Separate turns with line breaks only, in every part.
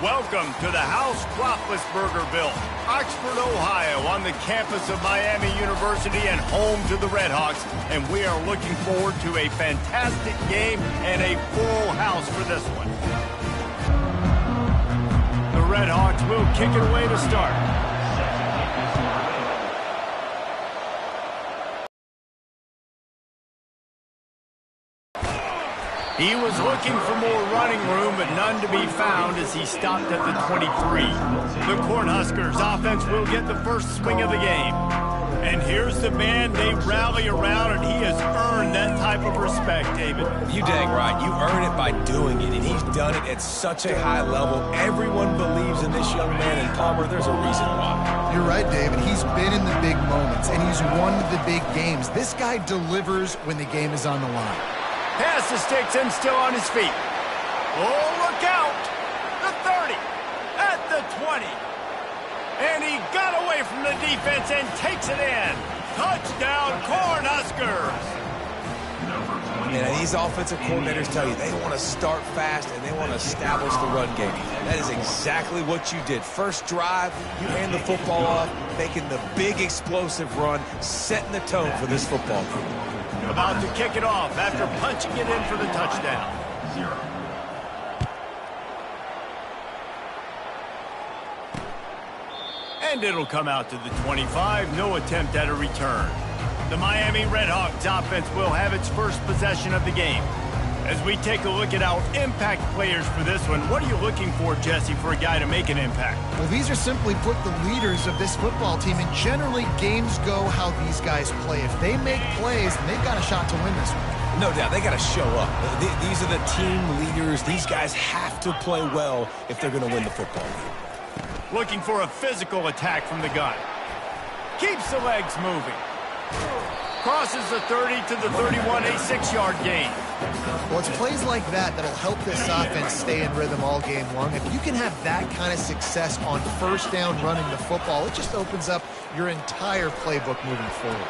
Welcome to the House Roethlisbergerville, Oxford, Ohio, on the campus of Miami University and home to the Redhawks. And we are looking forward to a fantastic game and a full house for this one. The Redhawks will kick it away to start. He was looking for more running room, but none to be found as he stopped at the 23. The Cornhuskers offense will get the first swing of the game. And here's the man they rally around, and he has earned that type of respect, David.
You dang right. You earn it by doing it, and he's done it at such a high level. Everyone believes in this young man, and Palmer, there's a reason why.
You're right, David. He's been in the big moments, and he's won the big games. This guy delivers when the game is on the line.
Pass the sticks and still on his feet. Oh, look out! The 30, at the 20. And he got away from the defense and takes it in. Touchdown, Cornhuskers!
And these offensive coordinators tell you they want to start fast and they want to establish the run game. That is exactly what you did. First drive, you hand the football off, making the big explosive run, setting the tone for this football team.
About to kick it off after punching it in for the touchdown. And it'll come out to the 25. No attempt at a return. The Miami Redhawks offense will have its first possession of the game. As we take a look at our impact players for this one, what are you looking for, Jesse, for a guy to make an impact?
Well, these are simply put the leaders of this football team, and generally games go how these guys play. If they make plays, then they've got a shot to win this one.
No doubt, they got to show up. These are the team leaders. These guys have to play well if they're going to win the football game.
Looking for a physical attack from the gun. Keeps the legs moving. Crosses the 30 to the 31, a 6-yard gain.
Well, it's plays like that that'll help this offense stay in rhythm all game long. If you can have that kind of success on first down running the football, it just opens up your entire playbook moving forward.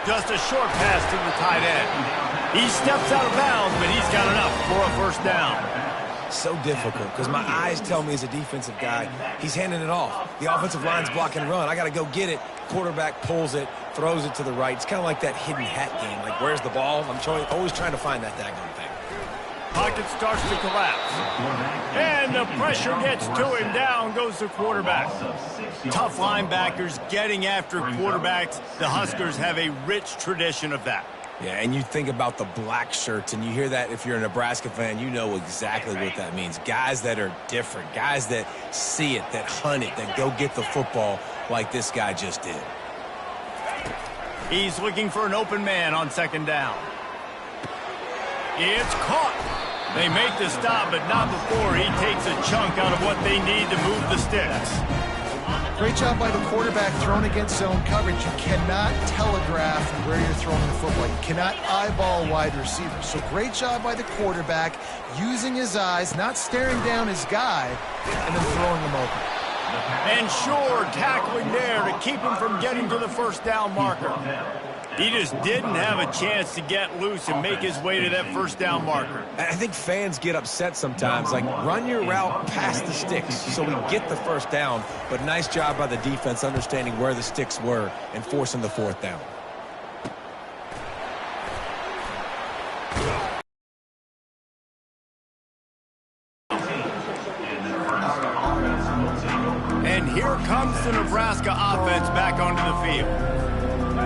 Just a short pass to the tight end. He steps out of bounds, but he's got enough for a first down.
So difficult because my eyes tell me as a defensive guy, he's handing it off. The offensive line's blocking run. I got to go get it. Quarterback pulls it, throws it to the right. It's kind of like that hidden hat game. Like, where's the ball? I'm always trying to find that daggone thing.
Pocket starts to collapse. And the pressure gets to him. Down goes the quarterback. Tough linebackers getting after quarterbacks. The Huskers have a rich tradition of that.
Yeah, and you think about the black shirts, and you hear that if you're a Nebraska fan, you know exactly what that means. Guys that are different, guys that see it, that hunt it, that go get the football like this guy just did.
He's looking for an open man on second down. It's caught. They make the stop, but not before he takes a chunk out of what they need to move the sticks.
Great job by the quarterback thrown against zone coverage. You cannot telegraph where you're throwing the football. You cannot eyeball wide receivers. So great job by the quarterback using his eyes, not staring down his guy, and then throwing him open.
And sure, tackling there to keep him from getting to the first down marker. He just didn't have a chance to get loose and make his way to that first down marker.
I think fans get upset sometimes. Like, run your route past the sticks so we get the first down. But nice job by the defense understanding where the sticks were and forcing the fourth down.
And here comes the Nebraska offense back onto the field.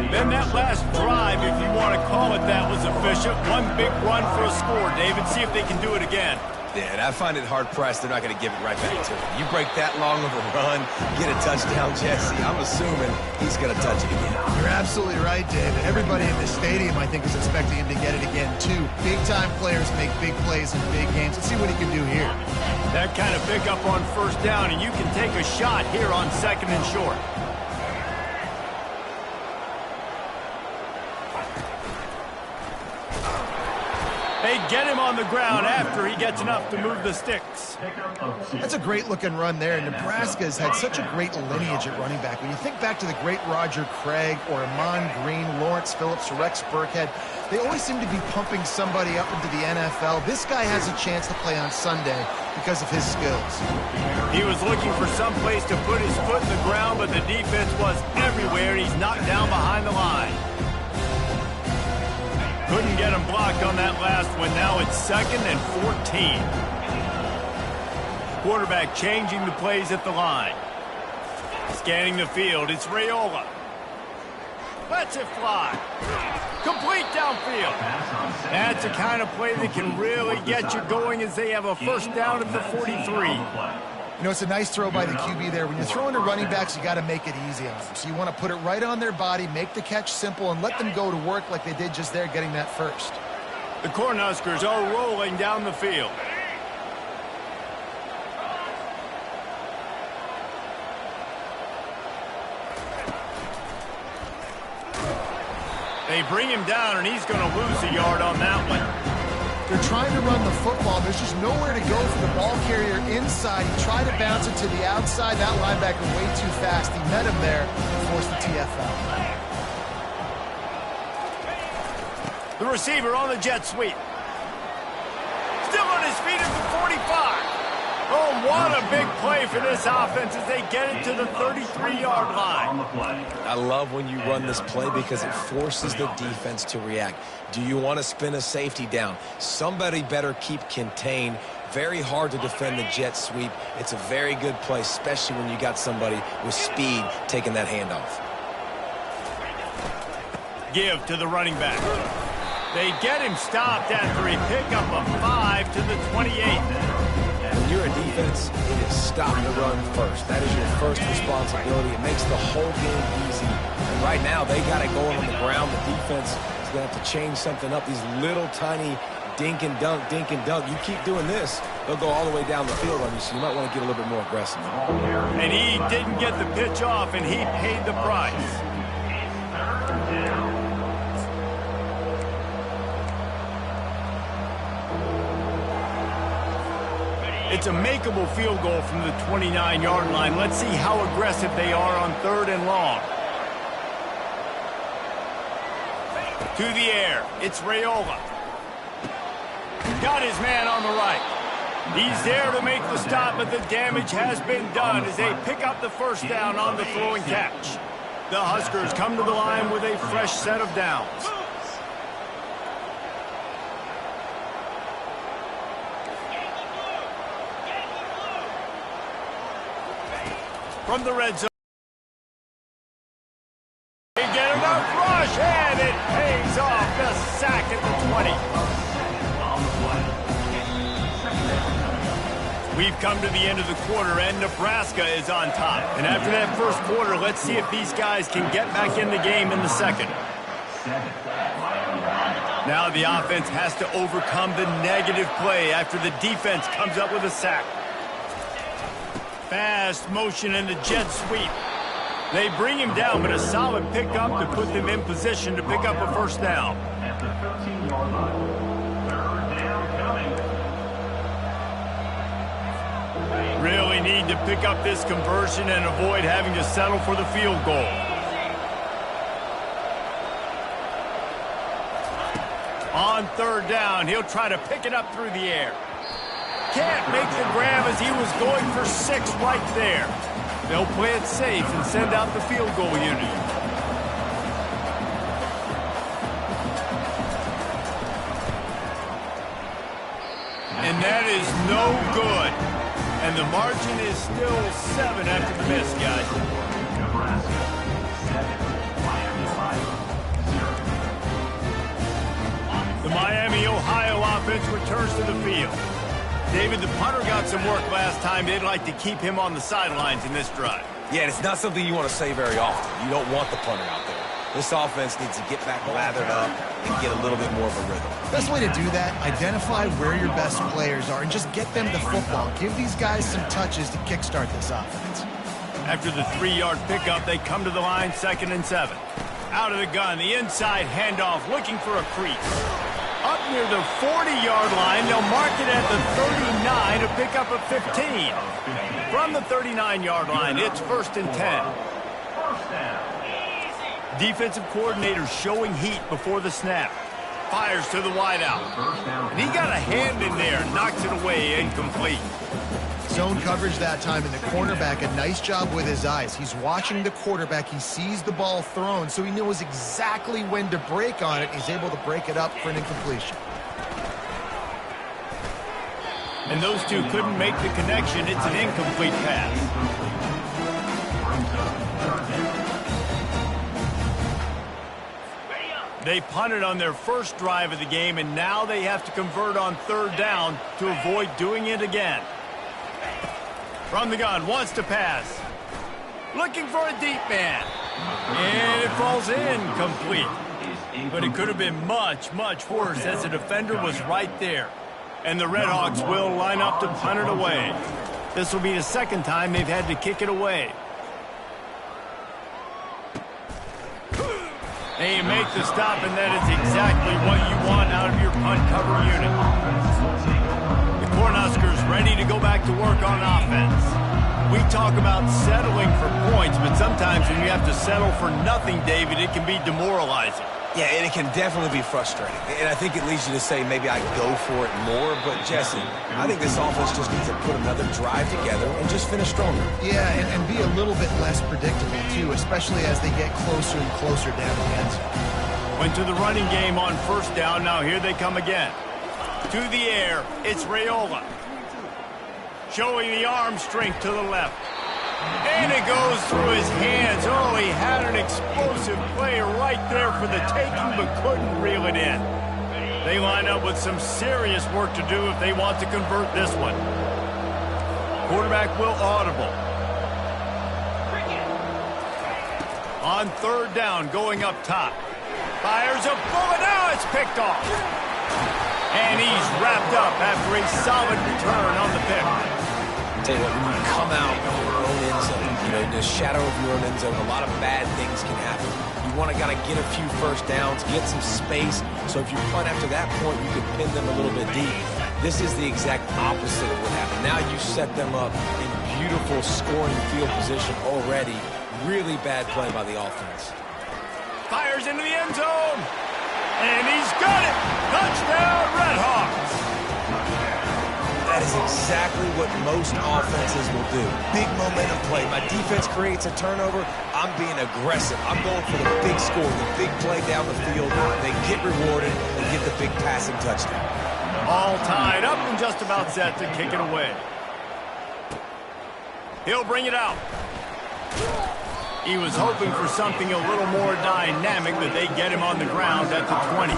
Then that last drive, if you want to call it that, was efficient. One big run for a score, David. See if they can do it again.
Yeah, and I find it hard-pressed they're not going to give it right back to him. You break that long of a run, get a touchdown, Jesse, I'm assuming he's going to touch it again.
You're absolutely right, David. Everybody in the stadium, I think, is expecting him to get it again, too. Big-time players make big plays in big games. Let's see what he can do here.
That kind of pickup on first down, and you can take a shot here on second and short. They get him on the ground after he gets enough to move the sticks.
That's a great-looking run there. Nebraska has had such a great lineage at running back. When you think back to the great Roger Craig or Amon Green, Lawrence Phillips, or Rex Burkhead, they always seem to be pumping somebody up into the NFL. This guy has a chance to play on Sunday because of his skills.
He was looking for some place to put his foot in the ground, but the defense was everywhere. He's knocked down behind the line. Couldn't get him blocked on that last one. Now it's 2nd and 14. Quarterback changing the plays at the line. Scanning the field, it's Raiola. Lets it fly. Complete downfield. That's the kind of play that can really get you going as they have a first down at the 43.
You know, it's a nice throw by the QB there. When you're throwing to running backs, you got to make it easy on them. So you want to put it right on their body, make the catch simple, and let them go to work like they did just there, getting that first.
The Cornhuskers are rolling down the field. They bring him down, and he's going to lose a yard on that one.
They're trying to run the football. There's just nowhere to go for the ball carrier inside. He tried to bounce it to the outside. That linebacker way too fast. He met him there and forced the TFL.
The receiver on the jet sweep. Still on his feet at the 45. Oh, what a big play for this offense as they get it to the 33-yard line.
I love when you run this play because it forces the defense to react. Do you want to spin a safety down? Somebody better keep contained. Very hard to defend the jet sweep. It's a very good play, especially when you got somebody with speed taking that handoff.
Give to the running back. They get him stopped after he picked up a 5 to the 28.
When you're a defense, it is stop the run first. That is your first responsibility. It makes the whole game easy. And right now, they got it going on the ground. The defense is going to have to change something up. These little tiny dink and dunk. You keep doing this, they'll go all the way down the field on you, so you might want to get a little bit more aggressive.
And he didn't get the pitch off, and he paid the price. It's a makeable field goal from the 29-yard line. Let's see how aggressive they are on 3rd and long. To the air, it's Raiola. Got his man on the right. He's there to make the stop, but the damage has been done as they pick up the first down on the throw and catch. The Huskers come to the line with a fresh set of downs. From the red zone. They get enough rush, and it pays off. The sack at the 20. We've come to the end of the quarter, and Nebraska is on top. And after that first quarter, let's see if these guys can get back in the game in the second. Now the offense has to overcome the negative play after the defense comes up with a sack. Fast motion in the jet sweep. They bring him down, but a solid pickup to put them in position to pick up a first down.
At the 13-yard line. 3rd down coming.
Really need to pick up this conversion and avoid having to settle for the field goal. On 3rd down, he'll try to pick it up through the air. Can't make the grab as he was going for 6 right there. They'll play it safe and send out the field goal unit. And that is no good. And the margin is still 7 after the miss, guys.
Nebraska 7, Miami 5, 0.
The Miami, Ohio offense returns to the field. David, the punter got some work last time. They'd like to keep him on the sidelines in this drive.
Yeah, it's not something you want to say very often. You don't want the punter out there. This offense needs to get back lathered up and get a little bit more of a rhythm.
Best way to do that, identify where your best players are and just get them the football. Give these guys some touches to kickstart this offense.
After the 3-yard pickup, they come to the line, 2nd and 7. Out of the gun, the inside handoff, looking for a crease. Up near the 40-yard line, they'll mark it at the 39 to pick up a 15. From the 39-yard line, it's 1st and 10. Defensive coordinator showing heat before the snap. Fires to the wideout. And he got a hand in there, knocks it away, incomplete.
Zone coverage that time, and the cornerback, a nice job with his eyes. He's watching the quarterback. He sees the ball thrown, so he knows exactly when to break on it. He's able to break it up for an incompletion.
And those two couldn't make the connection. It's an incomplete pass. They punted on their first drive of the game, and now they have to convert on 3rd down to avoid doing it again. From the gun, wants to pass. Looking for a deep man. And it falls incomplete. But it could have been much, much worse as the defender was right there. And the Red Hawks will line up to punt it away. This will be the 2nd time they've had to kick it away. And you make the stop, and that is exactly what you want out of your punt cover unit. The Cornhuskers ready to go back to work on offense. We talk about settling for points, but sometimes when you have to settle for nothing, David, it can be demoralizing.
Yeah, and it can definitely be frustrating. And I think it leads you to say maybe I go for it more. But, Jesse, I think this offense just needs to put another drive together and just finish stronger.
Yeah, and be a little bit less predictable, too, especially as they get closer and closer down the end zone.
Went to the running game on 1st down. Now here they come again. To the air, it's Raiola. Showing the arm strength to the left. And it goes through his hands. Oh, he had an explosive play right there for the taking, but couldn't reel it in. They line up with some serious work to do if they want to convert this one. Quarterback will audible. On 3rd down, going up top. Fires a bullet. Now it's picked off. And he's wrapped up after a solid return on the pick.
Tell you what, when you come out of your own end zone, you know, in the shadow of your own end zone, a lot of bad things can happen. You want to get a few 1st downs, get some space, so if you punt after that point, you can pin them a little bit deep. This is the exact opposite of what happened. Now you set them up in beautiful scoring field position already. Really bad play by the offense.
Fires into the end zone. And he's got it. Touchdown, Red Hawks.
That is exactly what most offenses will do. Big momentum play. My defense creates a turnover. I'm being aggressive. I'm going for the big score, the big play down the field. They get rewarded and get the big passing touchdown.
All tied up and just about set to kick it away. He'll bring it out. He was hoping for something a little more dynamic, but they get him on the ground at the 20.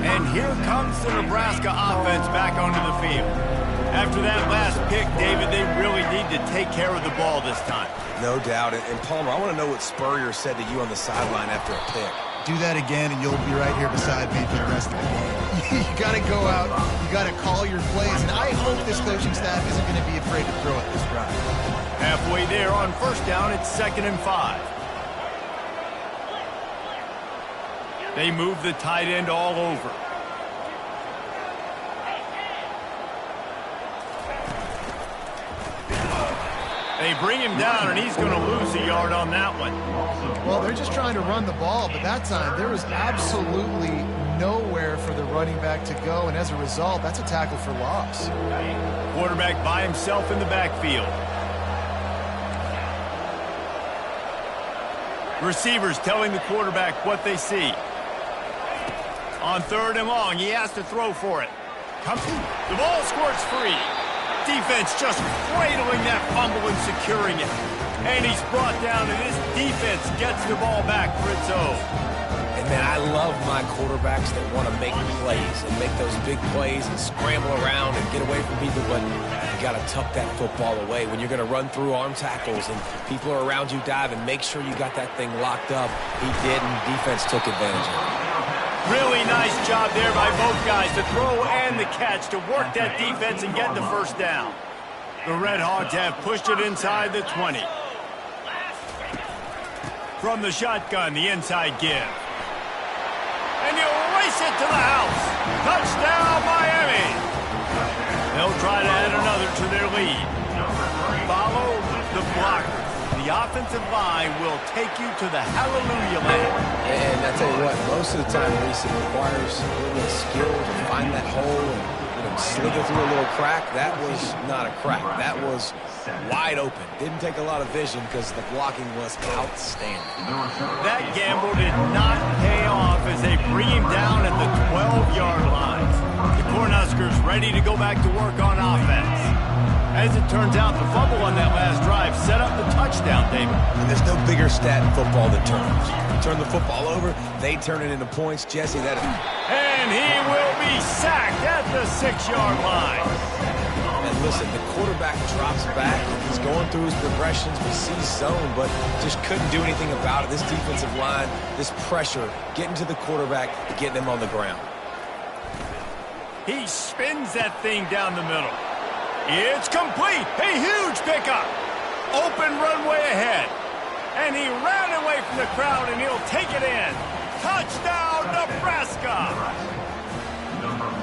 And here comes the Nebraska offense back onto the field. After that last pick, David, they really need to take care of the ball this time.
No doubt. And Palmer, I want to know what Spurrier said to you on the sideline after a pick.
Do that again, and you'll be right here beside me for the rest of the game. You got to go out. You got to call your plays. And I hope this coaching staff isn't going to be afraid to throw it this drive.
Halfway there on 1st down, it's 2nd and 5. They move the tight end all over. They bring him down, and he's going to lose a yard on that one.
Well, they're just trying to run the ball, but that time there was absolutely nowhere for the running back to go, and as a result, that's a tackle for loss.
Quarterback by himself in the backfield. Receivers telling the quarterback what they see. On 3rd and long, he has to throw for it. The ball squirts free. Defense just cradling that fumble and securing it. And he's brought down, and his defense gets the ball back for its own.
And, man, I love my quarterbacks that want to make plays and make those big plays and scramble around and get away from people, but you got to tuck that football away. When you're going to run through arm tackles and people are around you diving, make sure you got that thing locked up. He did, and defense took advantage of it.
Really nice job there by both guys, the throw and the catch, to work that defense and get the 1st down. The Red Hawks have pushed it inside the 20. From the shotgun, the inside give. And he'll race it to the house. Touchdown, Miami! They'll try to add another to their lead. Follow the blocker. The offensive line will take you to the hallelujah land.
And I tell you what, most of the time, Reese, it requires a little bit of skill to find that hole and slither through a little crack. That was not a crack. That was wide open. Didn't take a lot of vision because the blocking was outstanding.
That gamble did not pay off as they bring him down at the 12-yard line. The Cornhuskers ready to go back to work on offense. As it turns out, the fumble on that last drive set up the touchdown, David.
And there's no bigger stat in football than turnovers. You turn the football over, they turn it into points. Jesse, that is...
And he will be sacked at the 6-yard line.
And listen, the quarterback drops back. He's going through his progressions. We see zone, but just couldn't do anything about it. This defensive line, this pressure, getting to the quarterback, getting him on the ground.
He spins that thing down the middle. It's complete. A huge pickup. Open runway ahead. And he ran away from the crowd, and he'll take it in. Touchdown, Nebraska.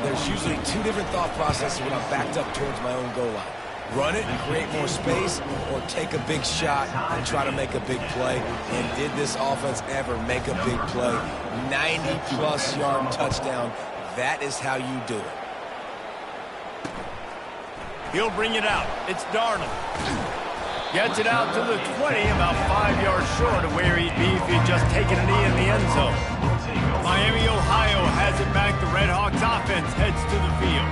There's usually two different thought processes when I'm backed up towards my own goal line. Run it and create more space, or take a big shot and try to make a big play. And did this offense ever make a big play? 90-plus yard touchdown. That is how you do it.
He'll bring it out. It's Darnold. Gets it out to the 20, about 5 yards short of where he'd be if he'd just taken a knee in the end zone. Miami, Ohio has it back. The Red Hawks offense heads to the field.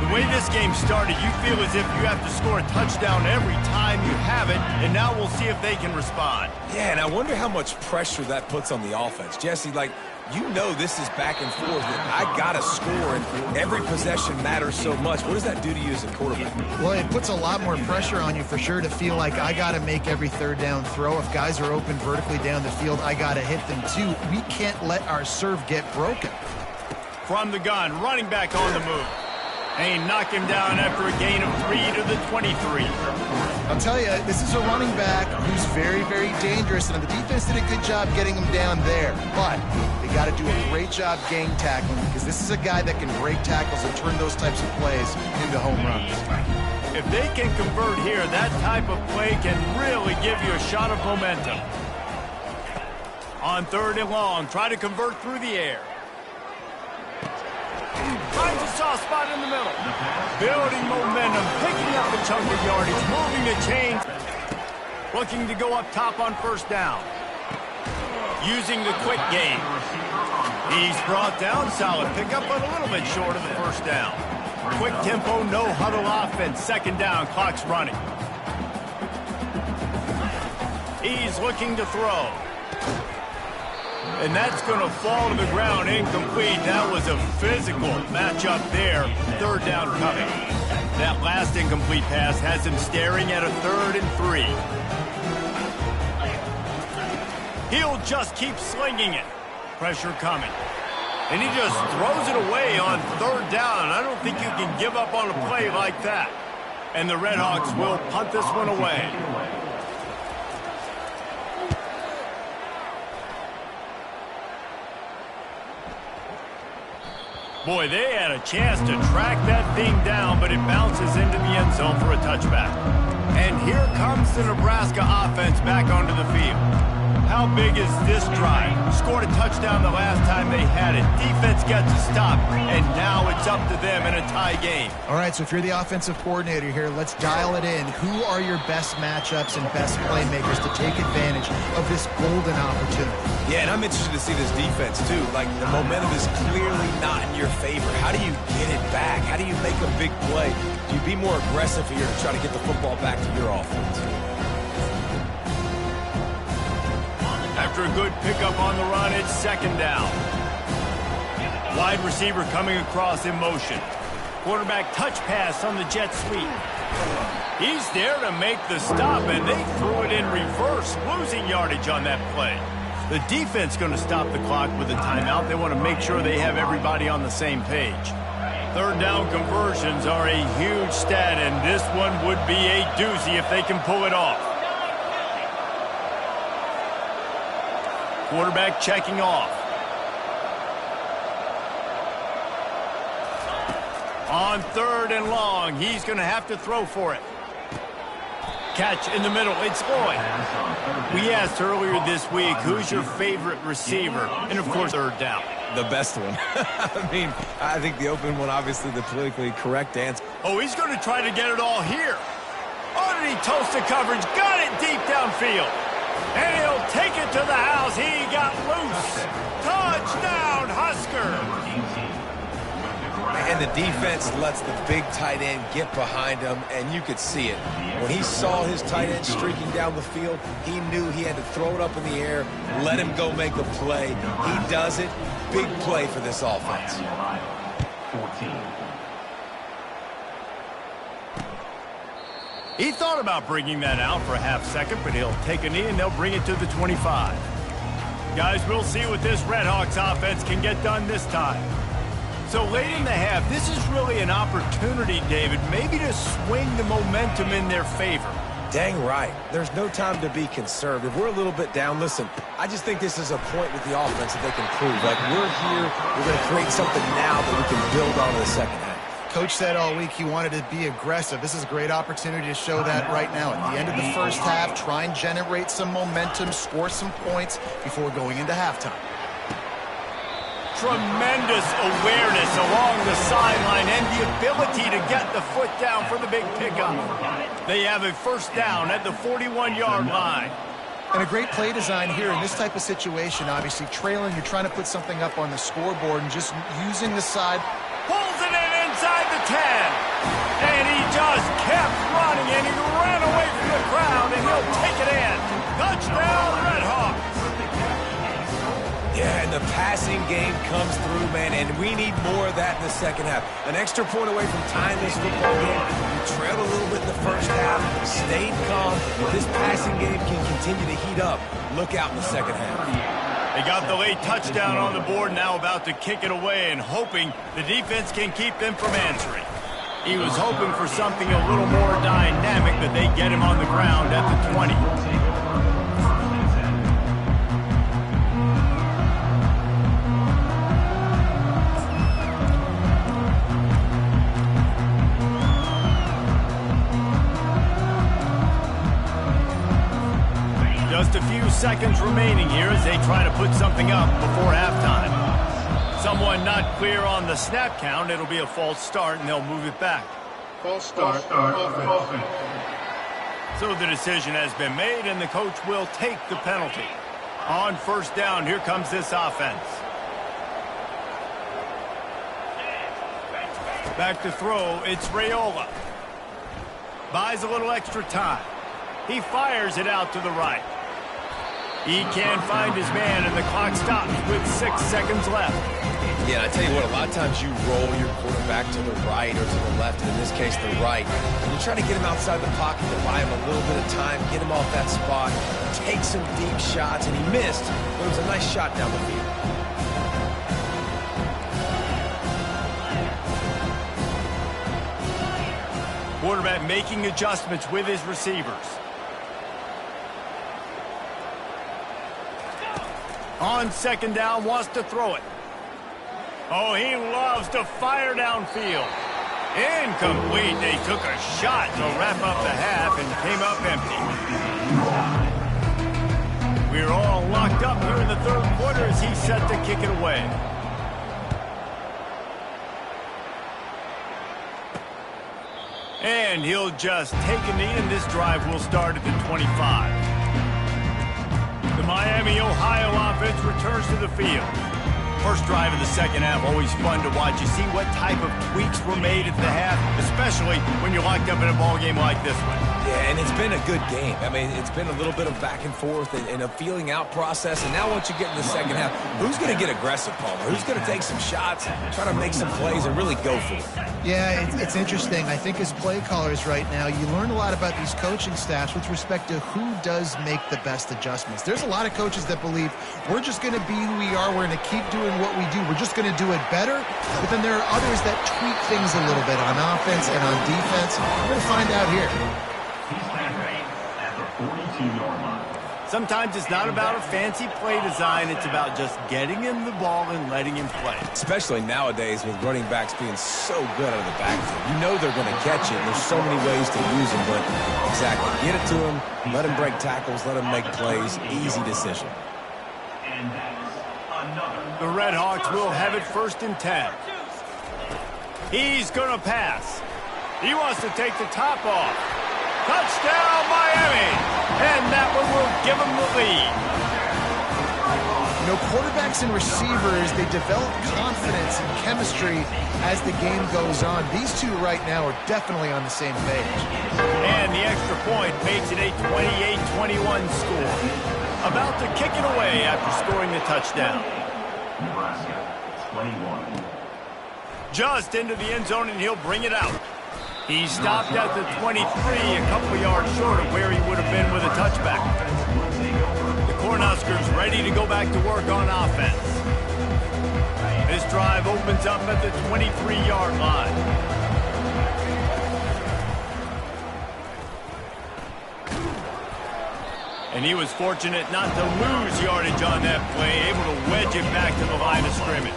The way this game started, you feel as if you have to score a touchdown every time you have it, and now we'll see if they can respond.
Yeah, and I wonder how much pressure that puts on the offense. Jesse, like, you know this is back and forth. I got to score, and every possession matters so much. What does that do to you as a quarterback?
Well, it puts a lot more pressure on you for sure to feel like I got to make every third down throw. If guys are open vertically down the field, I got to hit them too. We can't let our serve get broken.
From the gun, running back on the move. They knock him down after a gain of 3 to the 23.
I'll tell you, this is a running back who's very, very dangerous, and the defense did a good job getting him down there. But they got to do a great job gang tackling, because this is a guy that can break tackles and turn those types of plays into home runs.
If they can convert here, that type of play can really give you a shot of momentum. On 3rd and long, try to convert through the air. Finds a soft spot in the middle. Building momentum, picking up a chunk of yardage, moving the chains. Looking to go up top on 1st down. Using the quick game. He's brought down, solid pickup, but a little bit short of the 1st down. Quick tempo, no huddle offense. 2nd down, clock's running. He's looking to throw. And that's going to fall to the ground incomplete. That was a physical matchup there. 3rd down coming. That last incomplete pass has him staring at a 3rd and 3. He'll just keep slinging it. Pressure coming. And he just throws it away on 3rd down. I don't think you can give up on a play like that. And the Red Hawks will punt this one away. Boy, they had a chance to track that thing down, but it bounces into the end zone for a touchback. And here comes the Nebraska offense back onto the field. How big is this drive? Scored a touchdown the last time they had it. Defense gets a stop, and now it's up to them in a tie game.
All right, so if you're the offensive coordinator here, let's dial it in. Who are your best matchups and best playmakers to take advantage of this golden opportunity?
Yeah, and I'm interested to see this defense, too. Like, the momentum is clearly not in your favor. How do you get it back? How do you make a big play? Do you be more aggressive here to try to get the football back to your offense?
After a good pickup on the run, it's 2nd down. Wide receiver coming across in motion. Quarterback touch pass on the jet sweep. He's there to make the stop, and they threw it in reverse, losing yardage on that play. The defense going to stop the clock with a timeout. They want to make sure they have everybody on the same page. 3rd down conversions are a huge stat, and this one would be a doozy if they can pull it off. Quarterback checking off. On 3rd and long, he's going to have to throw for it. Catch in the middle. It's Lloyd. We asked earlier this week, who's your favorite receiver? And, of course, 3rd down.
The best one. I think the open one, obviously the politically correct answer.
Oh, he's going to try to get it all here. Oh, did he toast the coverage? Got it deep downfield. And he'll take it to the house. He got loose. Touchdown, Husker.
And the defense lets the big tight end get behind him, and you could see it. When he saw his tight end streaking down the field, he knew he had to throw it up in the air, let him go make a play. He does it. Big play for this offense.
14.
He thought about bringing that out for a half second, but he'll take a knee and they'll bring it to the 25. Guys, we'll see what this Redhawks offense can get done this time. So late in the half, this is really an opportunity, David, maybe to swing the momentum in their favor.
Dang right. There's no time to be conservative. We're a little bit down. Listen, I just think this is a point with the offense that they can prove. Like, we're here, we're going to create something now that we can build on in the second half.
Coach said all week he wanted to be aggressive. This is a great opportunity to show that right now. At the end of the first half, try and generate some momentum, score some points before going into halftime.
Tremendous awareness along the sideline and the ability to get the foot down for the big pickup. They have a 1st down at the 41-yard line.
And a great play design here in this type of situation. Obviously, trailing, you're trying to put something up on the scoreboard and just using the side.
Pulls it in inside the 10. And he just kept running, and he ran away from the crowd, and he'll take it in. Touchdown, Redhawks.
Yeah, and the passing game comes through, man, and we need more of that in the second half. An extra point away from tying this football game. You trailed a little bit in the first half, stayed calm. If this passing game can continue to heat up, look out in the second half.
They got the late touchdown on the board, now about to kick it away and hoping the defense can keep them from answering. He was hoping for something a little more dynamic, but they get him on the ground at the 20. Just a few seconds remaining here as they try to put something up before halftime. Someone not clear on the snap count. It'll be a false start, and they'll move it back.
False start. Offense.
So the decision has been made, and the coach will take the penalty. On 1st down, here comes this offense. Back to throw, it's Raiola. Buys a little extra time. He fires it out to the right. He can't find his man, and the clock stops with 6 seconds left.
Yeah, I tell you what, a lot of times you roll your quarterback to the right or to the left, in this case the right. And you try to get him outside the pocket to buy him a little bit of time, get him off that spot, take some deep shots, and he missed, but it was a nice shot down the field.
Quarterback making adjustments with his receivers. On 2nd down, wants to throw it. Oh, he loves to fire downfield. Incomplete. They took a shot to wrap up the half and came up empty. We're all locked up here in the 3rd quarter as he's set to kick it away. And he'll just take a knee, and this drive will start at the 25. The Miami, Ohio offense returns to the field. First drive of the second half, always fun to watch. You see what type of tweaks were made at the half, especially when you're locked up in a ball game like this one.
Yeah, and it's been a good game. I mean, it's been a little bit of back and forth and a feeling out process. And now once you get in the second half, who's going to get aggressive, Palmer? Who's going to take some shots, try to make some plays, and really go for it?
Yeah, it's interesting. I think as play callers right now, you learn a lot about these coaching staffs with respect to who does make the best adjustments. There's a lot of coaches that believe we're just going to be who we are. We're going to keep doing what we do. We're just going to do it better. But then there are others that tweak things a little bit on offense and on defense. We're going to find out here.
He's at the 42-yard line.
Sometimes it's not about a fancy play design. It's about just getting him the ball and letting him play.
Especially nowadays with running backs being so good out of the backfield. You know they're going to catch it. There's so many ways to use them, but exactly. Get it to him, let him break tackles, let him make plays. Easy decision.
And that's another.
The Red Hawks will have it 1st and 10. He's going to pass. He wants to take the top off. Touchdown, Miami! And that one will give him the lead.
You know, quarterbacks and receivers, they develop confidence and chemistry as the game goes on. These two right now are definitely on the same page.
And the extra point makes it a 28-21 score. About to kick it away after scoring the touchdown.
Nebraska, 21.
Just into the end zone, and he'll bring it out. He stopped at the 23, a couple yards short of where he would have been with a touchback. The Cornhuskers ready to go back to work on offense. This drive opens up at the 23-yard line. And he was fortunate not to lose yardage on that play, able to wedge it back to the line of scrimmage.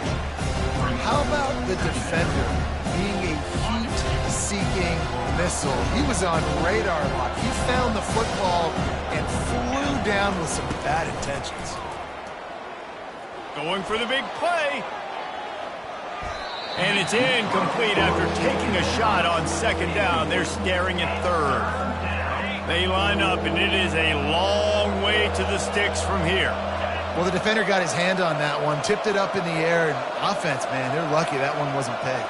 How about the defender being a heat-seeking missile? He was on radar lock. He found the football and flew down with some bad intentions.
Going for the big play. And it's incomplete after taking a shot on 2nd down. They're staring at 3rd. They line up, and it is a long way to the sticks from here.
Well, the defender got his hand on that one, tipped it up in the air, and offense, man, they're lucky that one wasn't pegged.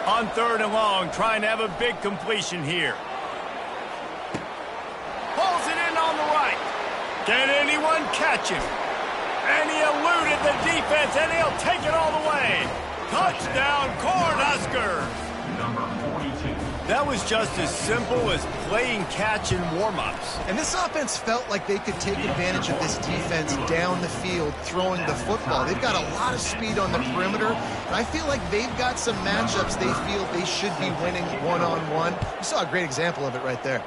On 3rd and long, trying to have a big completion here. Pulls it in on the right. Can anyone catch him? And he eluded the defense, and he'll take it all the way. Touchdown, Cornhuskers!
Number 42.
That was just as simple as playing catch in warm-ups.
And this offense felt like they could take advantage of this defense down the field throwing the football. They've got a lot of speed on the perimeter, and I feel like they've got some matchups they feel they should be winning one-on-one. You saw a great example of it right there.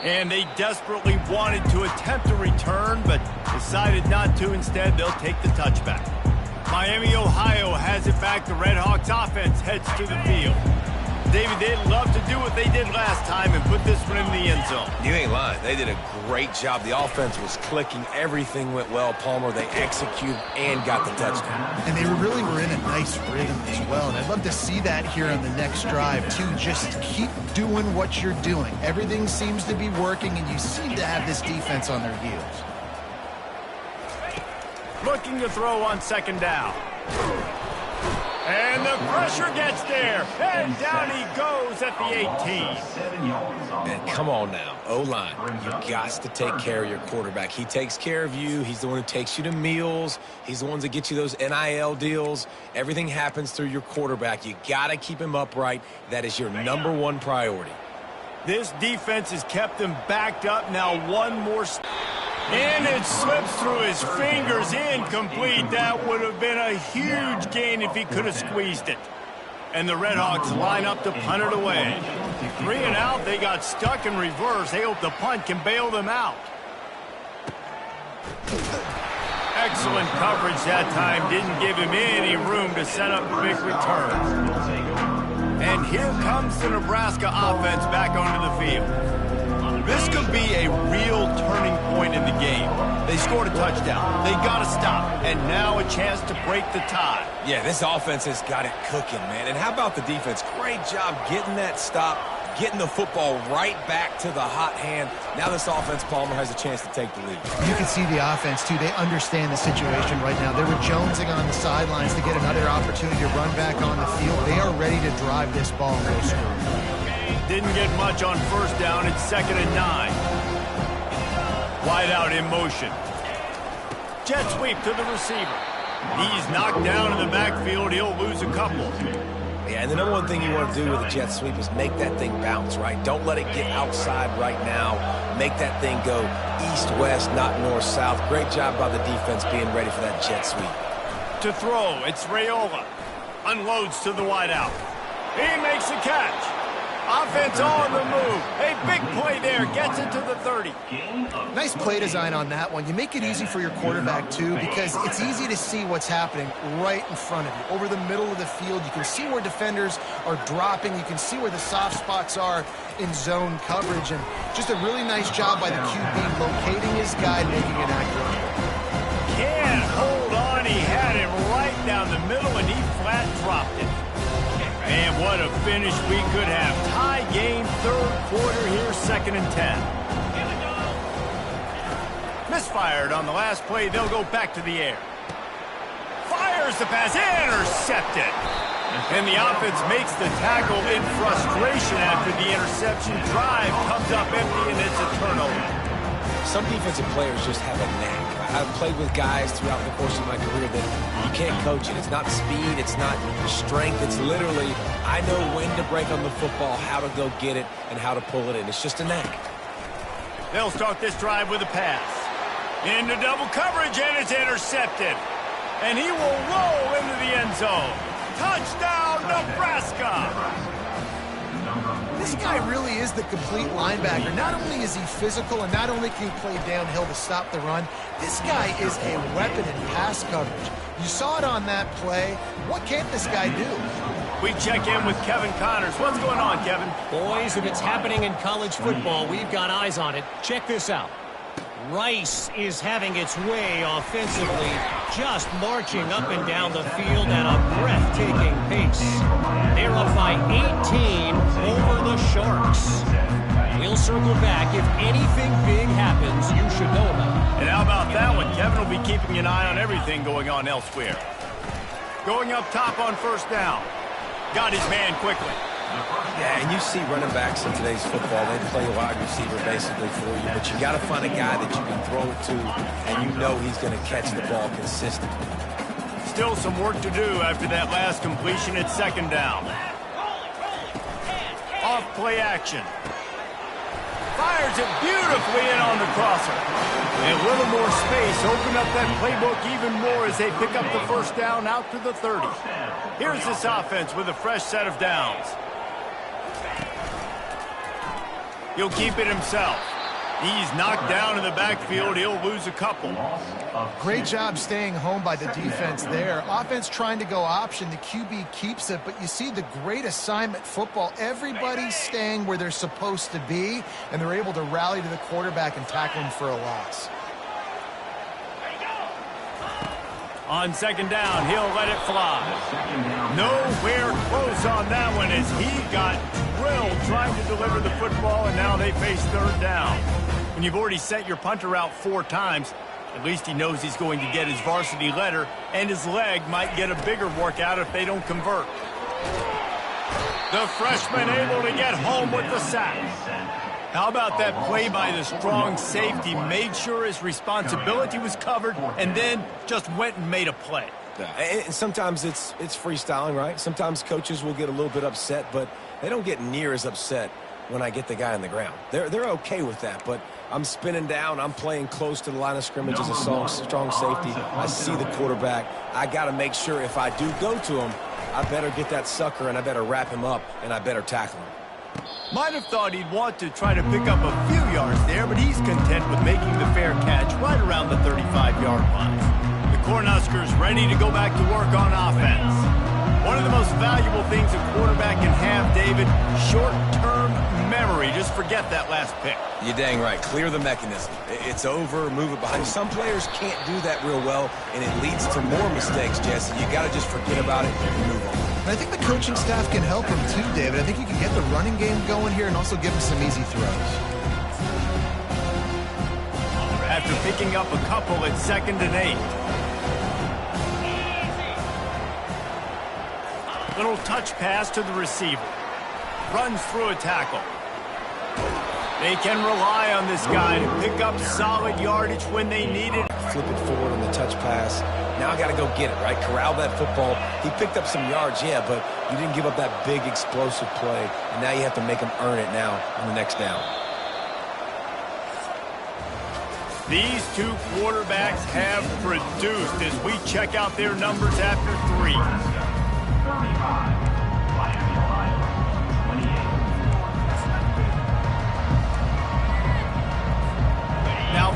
And they desperately wanted to attempt a return, but decided not to. Instead, they'll take the touchback. Miami, Ohio has it back. The Red Hawks offense heads to the field. David, they'd love to do what they did last time and put this one in the end zone.
You ain't lying. They did a great job. The offense was clicking. Everything went well. Palmer, they executed and got the touchdown.
And they really were in a nice rhythm as well. And I'd love to see that here on the next drive, too. Just keep doing what you're doing. Everything seems to be working, and you seem to have this defense on their heels.
Looking to throw on 2nd down. And the pressure gets there. And down he goes at the 18.
7 yards on
And come on now, O-line. You got to take care of your quarterback. He takes care of you. He's the one who takes you to meals. He's the one that gets you those NIL deals. Everything happens through your quarterback. You got to keep him upright. That is your #1 priority.
This defense has kept him backed up. Now one more. And it slips through his fingers, incomplete. That would have been a huge gain if he could have squeezed it. And the Red Hawks line up to punt it away. 3 and out, they got stuck in reverse. They hope the punt can bail them out. Excellent coverage that time. Didn't give him any room to set up a big return. And here comes the Nebraska offense back onto the field. This could be a real turning point in the game. They scored a touchdown. They got to stop. And now a chance to break the tie.
Yeah, this offense has got it cooking, man. And how about the defense? Great job getting that stop, getting the football right back to the hot hand. Now this offense, Palmer, has a chance to take the lead.
You can see the offense, too. They understand the situation right now. They were jonesing on the sidelines to get another opportunity to run back on the field. They are ready to drive this ball no score.
Didn't get much on 1st down. It's 2nd and 9. Wide out in motion. Jet sweep to the receiver. He's knocked down in the backfield. He'll lose a couple.
Yeah, and the #1 thing you want to do with a jet sweep is make that thing bounce, right? Don't let it get outside right now. Make that thing go east-west, not north-south. Great job by the defense being ready for that jet sweep.
To throw, it's Raiola. Unloads to the wide out. He makes the catch. Offense on the move. A big play there. Gets it to the 30.
Nice play design on that one. You make it easy for your quarterback, too, because it's easy to see what's happening right in front of you. Over the middle of the field, you can see where defenders are dropping. You can see where the soft spots are in zone coverage. And just a really nice job by the QB locating his guy, making an accurate.
Can't hold on. He had it right down the middle, and he flat dropped it. And what a finish we could have. Tie game, third quarter here, 2nd and 10. Misfired on the last play. They'll go back to the air. Fires the pass. Intercepted. And the offense makes the tackle in frustration after the interception. Drive comes up empty, and it's a turnover.
Some defensive players just have a knack. I've played with guys throughout the course of my career that you can't coach it. It's not speed, it's not strength. It's literally, I know when to break on the football, how to go get it, and how to pull it in. It's just a knack.
They'll start this drive with a pass. Into double coverage, and it's intercepted. And he will roll into the end zone. Touchdown, Nebraska!
This guy really is the complete linebacker. Not only is he physical and not only can he play downhill to stop the run, this guy is a weapon in pass coverage. You saw it on that play. What can't this guy do?
We check in with Kevin Connors. What's going on, Kevin?
Boys, if it's happening in college football, we've got eyes on it. Check this out. Rice is having its way offensively, just marching up and down the field at a breathtaking pace. They're up by 18 over the Sharks. We'll circle back. If anything big happens, you should know about it.
And how about that one? Kevin will be keeping an eye on everything going on elsewhere. Going up top on first down. Got his man quickly.
Yeah, and you see running backs in today's football, they play a wide receiver basically for you, but you got to find a guy that you can throw it to, and you know he's going to catch the ball consistently.
Still some work to do after that last completion at 2nd down. Off play action. Fires it beautifully in on the crosser. And a little more space. Open up that playbook even more as they pick up the first down out to the 30. Here's this offense with a fresh set of downs. He'll keep it himself. He's knocked down in the backfield. He'll lose a couple.
Great job staying home by the defense there. Offense trying to go option. The QB keeps it, but you see the great assignment football. Everybody's staying where they're supposed to be, and they're able to rally to the quarterback and tackle him for a loss.
On 2nd down, he'll let it fly. Nowhere close on that one as he got drilled trying to deliver the football, and now they face 3rd down. When you've already sent your punter out 4 times, at least he knows he's going to get his varsity letter, and his leg might get a bigger workout if they don't convert. The freshman able to get home with the sack. How about that play by the strong safety? Made sure his responsibility was covered and then just went and made a play.
And sometimes it's freestyling, right? Sometimes coaches will get a little bit upset, but they don't get near as upset when I get the guy on the ground. They're okay with that, but I'm spinning down. I'm playing close to the line of scrimmage as a strong safety. I see the quarterback. I got to make sure if I do go to him, I better get that sucker and I better wrap him up and I better tackle him.
Might have thought he'd want to try to pick up a few yards there, but he's content with making the fair catch right around the 35-yard line. The Cornhuskers ready to go back to work on offense. One of the most valuable things a quarterback can have, David, short-term memory. Just forget that last pick.
You're dang right. Clear the mechanism. It's over, move it behind. Some players can't do that real well, and it leads to more mistakes, Jesse. You got to just forget about it and move on.
And I think the coaching staff can help him too, David. I think you can get the running game going here and also give him some easy throws.
After picking up a couple at 2nd and 8. Little touch pass to the receiver. Runs through a tackle. They can rely on this guy to pick up solid yardage when they need it.
Flip it forward on the touch pass. Now I got to go get it, right? Corral that football. He picked up some yards, yeah, but you didn't give up that big explosive play. And now you have to make him earn it now on the next down.
These two quarterbacks have produced as we check out their numbers after 3.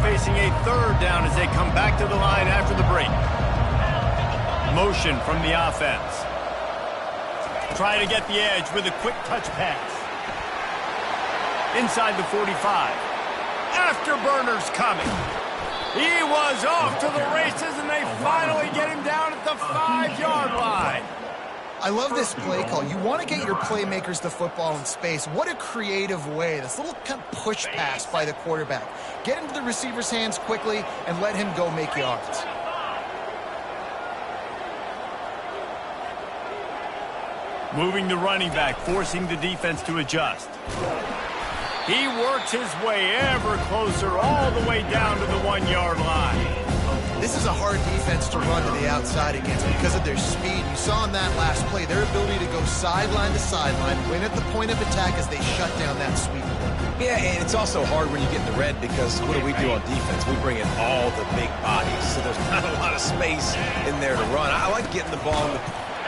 facing a third down as they come back to the line after the break. Motion from the offense. Try to get the edge with a quick touch pass. Inside the 45. Afterburners coming. He was off to the races, and they finally get him down at the 5-yard line.
I love this play call. You want to get your playmakers the football in space. What a creative way. This little kind of push pass by the quarterback. Get into the receiver's hands quickly and let him go make yards.
Moving the running back, forcing the defense to adjust. He works his way ever closer all the way down to the 1-yard line.
This is a hard defense to run to the outside against because of their speed. You saw in that last play, their ability to go sideline to sideline, win at the point of attack as they shut down that sweep.
Yeah, and it's also hard when you get in the red because what do we do on defense? We bring in all the big bodies, so there's not a lot of space in there to run. I like getting the ball.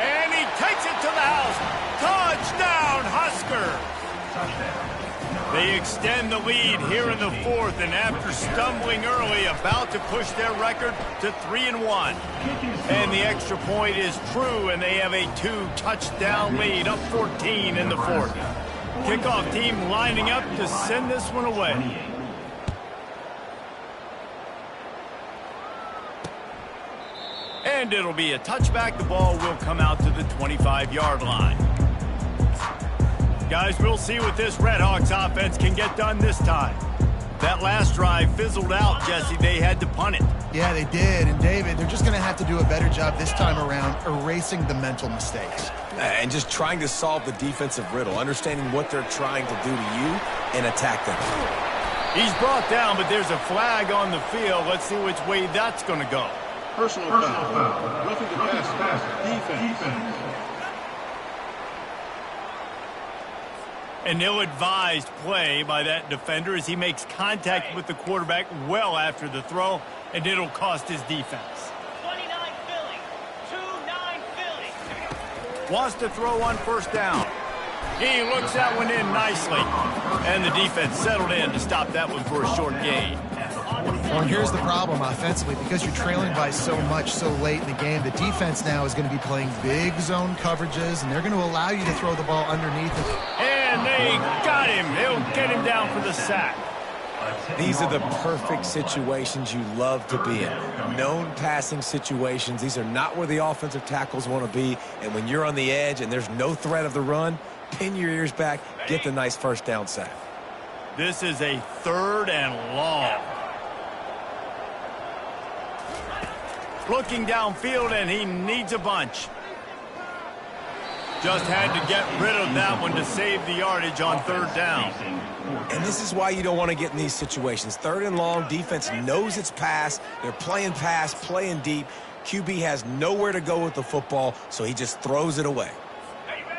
And he takes it to the house. Touchdown, Husker! They extend the lead here in the fourth, and after stumbling early, about to push their record to 3-1. And the extra point is true, and they have a 2-touchdown lead, up 14 in the fourth. Kickoff team lining up to send this one away. And it'll be a touchback. The ball will come out to the 25-yard line. Guys, we'll see what this Redhawks offense can get done this time. That last drive fizzled out, Jesse. They had to punt it.
Yeah, they did. And, David, they're just going to have to do a better job this time around erasing the mental mistakes.
And just trying to solve the defensive riddle, understanding what they're trying to do to you and attack them.
He's brought down, but there's a flag on the field. Let's see which way that's going to go.
Personal foul. Roughing the passer. Defense.
An ill-advised play by that defender as he makes contact with the quarterback well after the throw, and it'll cost his defense.
29 Philly. 2-9 Philly.
Wants to throw on first down. He looks that one in nicely. And the defense settled in to stop that one for a short gain.
Well, here's the problem offensively. Because you're trailing by so much so late in the game, the defense now is going to be playing big zone coverages, and they're going to allow you to throw the ball underneath it.
And they got him. He'll get him down for the sack.
These are the perfect situations you love to be in. Known passing situations. These are not where the offensive tackles want to be. And when you're on the edge and there's no threat of the run, pin your ears back, get the nice first down sack.
This is a 3rd and long. Looking downfield, and he needs a bunch. Just had to get rid of that one to save the yardage on 3rd down.
And this is why you don't want to get in these situations. 3rd and long, defense knows it's pass. They're playing pass, playing deep. QB has nowhere to go with the football, so he just throws it away.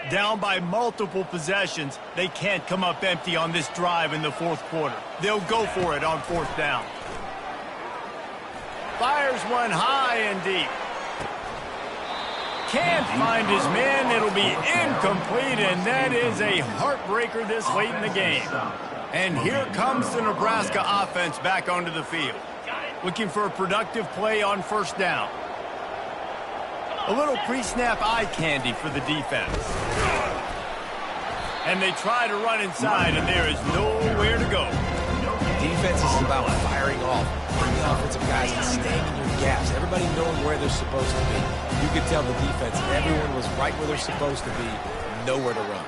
Down by multiple possessions, they can't come up empty on this drive in the 4th quarter. They'll go for it on 4th down. Fires one high and deep. Can't find his man. It'll be incomplete, and that is a heartbreaker this late in the game. And here comes the Nebraska offense back onto the field. Looking for a productive play on 1st down. A little pre-snap eye candy for the defense. And they try to run inside, and there is nowhere to go.
Defense is about firing off, putting the offensive guys and staying in your gaps. Everybody knowing where they're supposed to be. You could tell the defense, everyone was right where they're supposed to be, nowhere to run.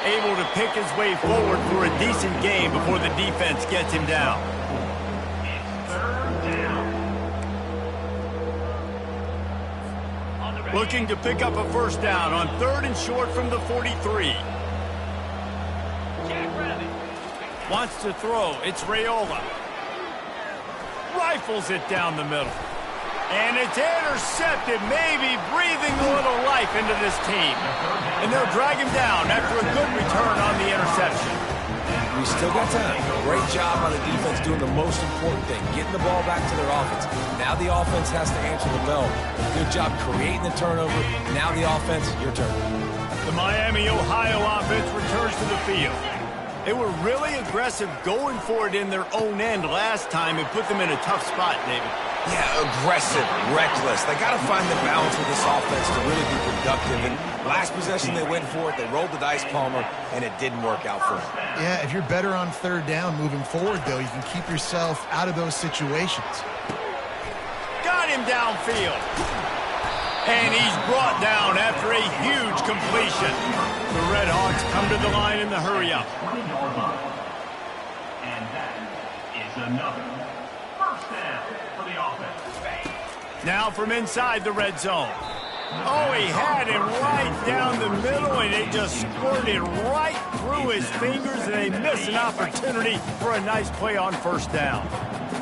Able to pick his way forward for a decent game before the defense gets him down. Looking to pick up a 1st down on 3rd and short from the 43. Wants to throw. It's Raiola. Rifles it down the middle. And it's intercepted, maybe breathing a little life into this team. And they'll drag him down after a good return on the interception.
We still got time. Great job by the defense doing the most important thing, getting the ball back to their offense. Now the offense has to answer the bell. Good job creating the turnover. Now the offense, your turn.
The Miami, Ohio offense returns to the field. They were really aggressive going for it in their own end last time and put them in a tough spot, David.
Yeah, aggressive, reckless. They got to find the balance with this offense to really be productive. And last possession they went for it, they rolled the dice, Palmer, and it didn't work out for them.
Yeah, if you're better on third down moving forward, though, you can keep yourself out of those situations.
Got him downfield. And he's brought down after a huge completion. The Red Hawks come to the line in the hurry-up.
And that is another first down for the offense.
Now from inside the red zone. Oh, he had him right down the middle, and it just squirted right through his fingers, and they missed an opportunity for a nice play on first down.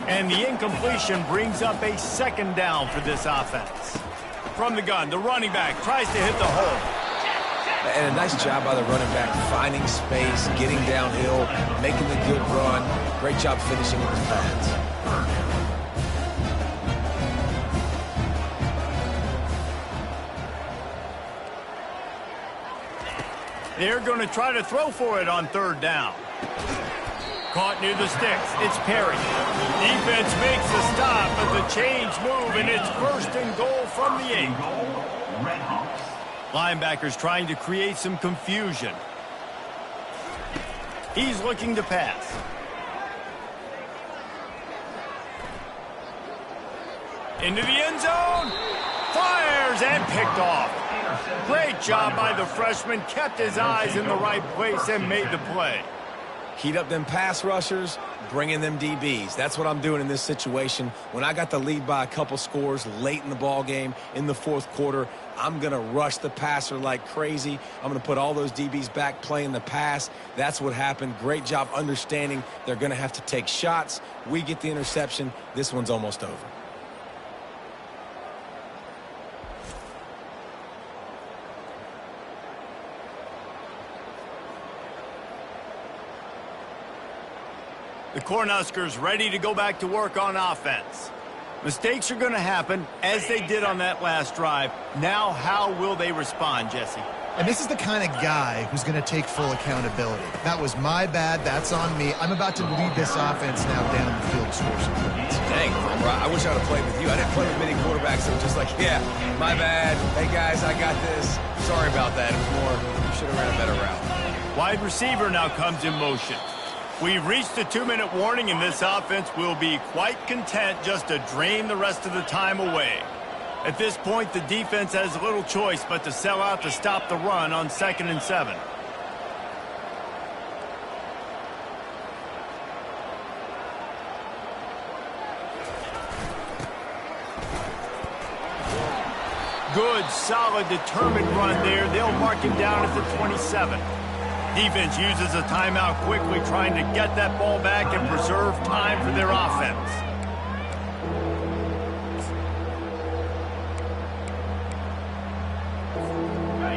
And the incompletion brings up a second down for this offense. From the gun, the running back tries to hit the hole.
And a nice job by the running back, finding space, getting downhill, making the good run. Great job finishing with his pads.
They're going to try to throw for it on third down. Caught near the sticks. It's Perry. Defense makes the stop, but the chains move, and it's first and goal from the 8.
Red Hawks.
Linebackers trying to create some confusion. He's looking to pass. Into the end zone. Fires and picked off. Great job by the freshman. Kept his eyes in the right place and made the play.
Heat up them pass rushers, bring in them DBs. That's what I'm doing in this situation. When I got the lead by a couple scores late in the ball game, in the fourth quarter, I'm going to rush the passer like crazy. I'm going to put all those DBs back playing the pass. That's what happened. Great job understanding they're going to have to take shots. We get the interception. This one's almost over.
The Cornhuskers ready to go back to work on offense. Mistakes are going to happen, as they did on that last drive. Now, how will they respond, Jesse?
And this is the kind of guy who's going to take full accountability. That was my bad. That's on me. I'm about to lead this offense now down the field to score some points.
Dang, I wish I would have played with you. I didn't play with many quarterbacks that were just like, yeah, my bad. Hey, guys, I got this. Sorry about that. It was more, you should have ran a better route.
Wide receiver now comes in motion. We've reached the 2-minute warning, and this offense will be quite content just to drain the rest of the time away. At this point, the defense has little choice but to sell out to stop the run on 2nd and 7. Good, solid, determined run there. They'll mark him down at the 27. Defense uses a timeout quickly, trying to get that ball back and preserve time for their offense.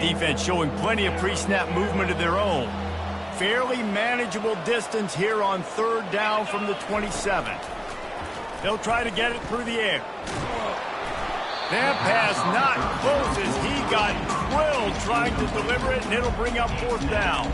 Defense showing plenty of pre-snap movement of their own. Fairly manageable distance here on third down from the 27. They'll try to get it through the air. That pass not close as he got drilled trying to deliver it, and it'll bring up fourth down.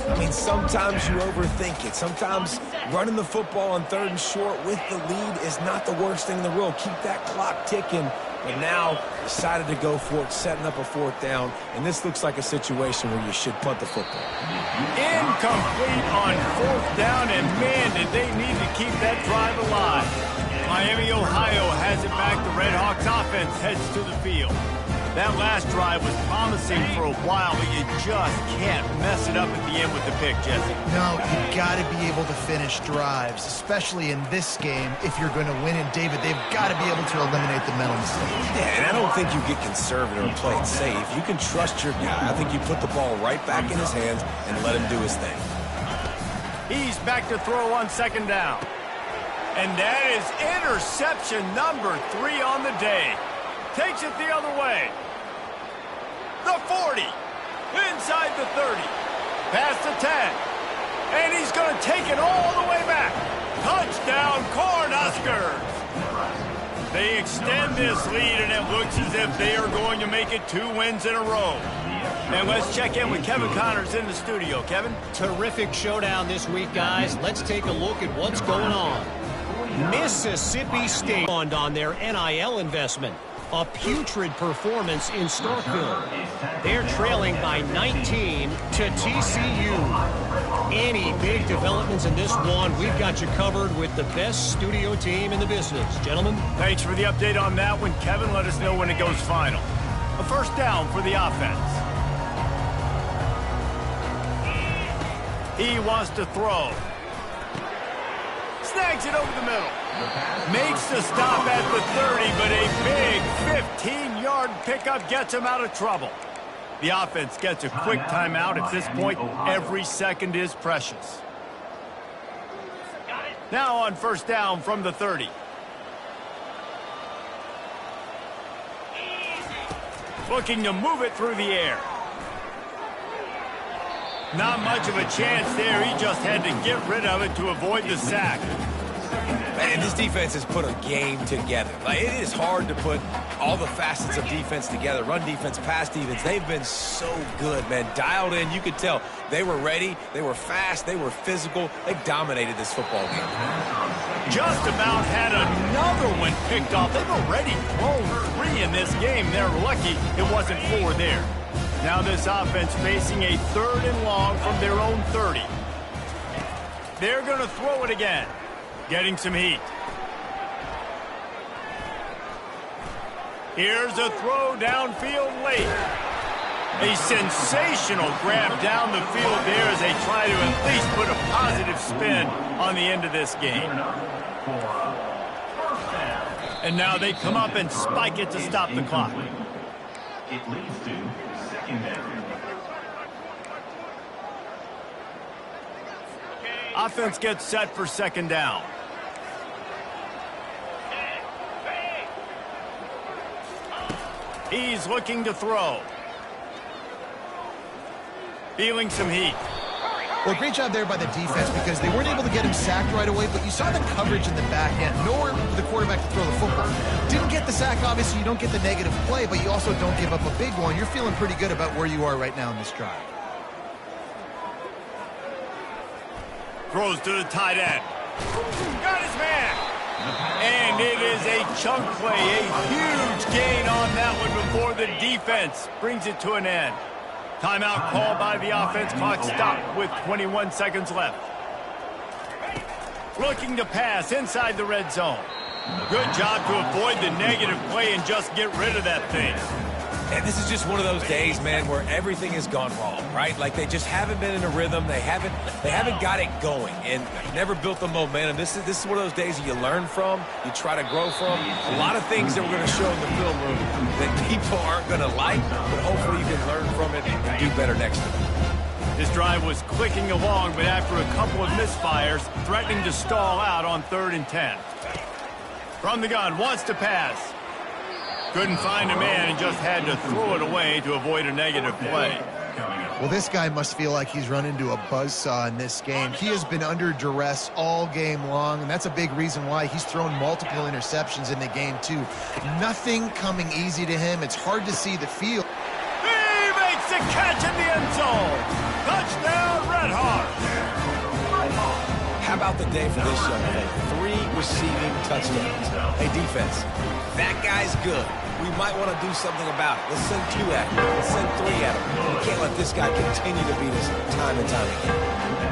I mean, sometimes you overthink it. Sometimes running the football on third and short with the lead is not the worst thing in the world. Keep that clock ticking. But now decided to go for it, setting up a fourth down. And this looks like a situation where you should punt the football.
Incomplete on fourth down, and man, did they need to keep that drive alive. Miami, Ohio has it back. The Red Hawks offense heads to the field. That last drive was promising for a while, but you just can't mess it up at the end with the pick, Jesse.
No, you got to be able to finish drives, especially in this game. If you're going to win it, David, they've got to be able to eliminate the mental mistakes.
Yeah, and I don't think you get conservative and play it safe. You can trust your guy. I think you put the ball right back in his hands and let him do his thing.
He's back to throw on second down. And that is interception number 3 on the day. Takes it the other way. The 40. Inside the 30. Past the 10. And he's going to take it all the way back. Touchdown, Cornhuskers. They extend this lead, and it looks as if they are going to make it 2 wins in a row. And let's check in with Kevin Connors in the studio. Kevin?
Terrific showdown this week, guys. Let's take a look at what's going on. Mississippi State on their NIL investment. A putrid performance in Starkville. They're trailing by 19 to TCU. Any big developments in this one, we've got you covered with the best studio team in the business. Gentlemen?
Thanks for the update on that one, Kevin. Let us know when it goes final. A first down for the offense. He wants to throw. Snags it over the middle. Makes the stop at the 30, but a big 15-yard pickup gets him out of trouble. The offense gets a quick timeout. At this point, every second is precious. Now on first down from the 30. Looking to move it through the air. Not much of a chance there. He just had to get rid of it to avoid the sack.
And this defense has put a game together. Like, it is hard to put all the facets of defense together. Run defense, pass defense. They've been so good, man. Dialed in. You could tell they were ready. They were fast. They were physical. They dominated this football game.
Just about had another one picked off. They've already thrown 3 in this game. They're lucky it wasn't 4 there. Now this offense facing a 3rd and long from their own 30. They're going to throw it again. Getting some heat. Here's a throw downfield late. A sensational grab down the field there as they try to at least put a positive spin on the end of this game. And now they come up and spike it to stop the clock.
It leads to secondary.
Offense gets set for second down. He's looking to throw. Feeling some heat.
Well, great job there by the defense because they weren't able to get him sacked right away, but you saw the coverage in the back end. Nowhere for the quarterback to throw the football. Didn't get the sack, obviously. You don't get the negative play, but you also don't give up a big one. You're feeling pretty good about where you are right now in this drive.
Throws to the tight end. Got his man. And it is a chunk play, a huge gain on that one before the defense brings it to an end. Timeout called by the offense. Clock stopped with 21 seconds left. Looking to pass inside the red zone. Good job to avoid the negative play and just get rid of that thing.
And this is just one of those days, man, where everything has gone wrong, right? Like they just haven't been in a rhythm. They haven't got it going and never built the momentum. This is one of those days you learn from, you try to grow from. A lot of things that we're going to show in the film room that people aren't going to like, but hopefully you can learn from it and do better next time.
This drive was clicking along, but after a couple of misfires, threatening to stall out on 3rd and 10. From the gun, wants to pass. Couldn't find a man and just had to throw it away to avoid a negative play.
Well, this guy must feel like he's run into a buzzsaw in this game. He has been under duress all game long, and that's a big reason why he's thrown multiple interceptions in the game, too. Nothing coming easy to him. It's hard to see the field.
He makes a catch in the end zone. Touchdown, Red Hawks.
How about the day for this young man? 3 receiving touchdowns. Hey, defense, that guy's good. We might want to do something about it. Let's send 2 at him. Let's send 3 at him. We can't let this guy continue to beat us time and time again.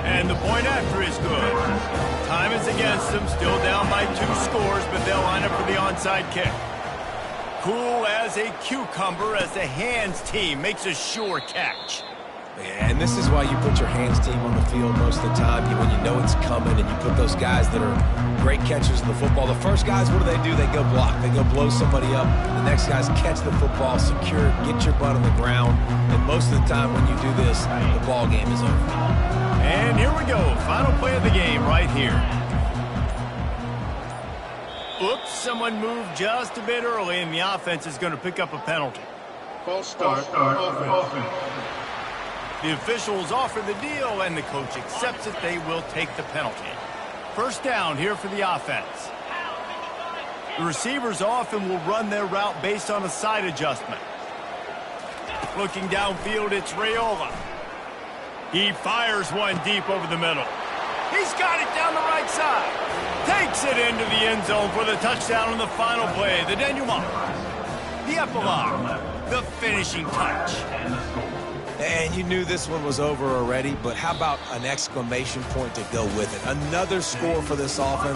And the point after is good. Time is against them. Still down by 2 scores, but they'll line up for the onside kick. Cool as a cucumber as the hands team makes a sure catch.
Yeah, and this is why you put your hands team on the field most of the time when you know it's coming, and you put those guys that are great catchers of the football. The first guys, what do? They go block. They go blow somebody up. The next guys catch the football, secure, get your butt on the ground. And most of the time when you do this, the ball game is over.
And here we go. Final play of the game right here. Oops, someone moved just a bit early, and the offense is going to pick up a penalty.
False start. Offense.
The officials offer the deal, and the coach accepts it. They will take the penalty. First down here for the offense. The receivers often will run their route based on a side adjustment. Looking downfield, it's Raiola. He fires one deep over the middle. He's got it down the right side. Takes it into the end zone for the touchdown on the final play. The denouement. The epilogue. The finishing touch.
And you knew this one was over already, but how about an exclamation point to go with it? Another score for this offense.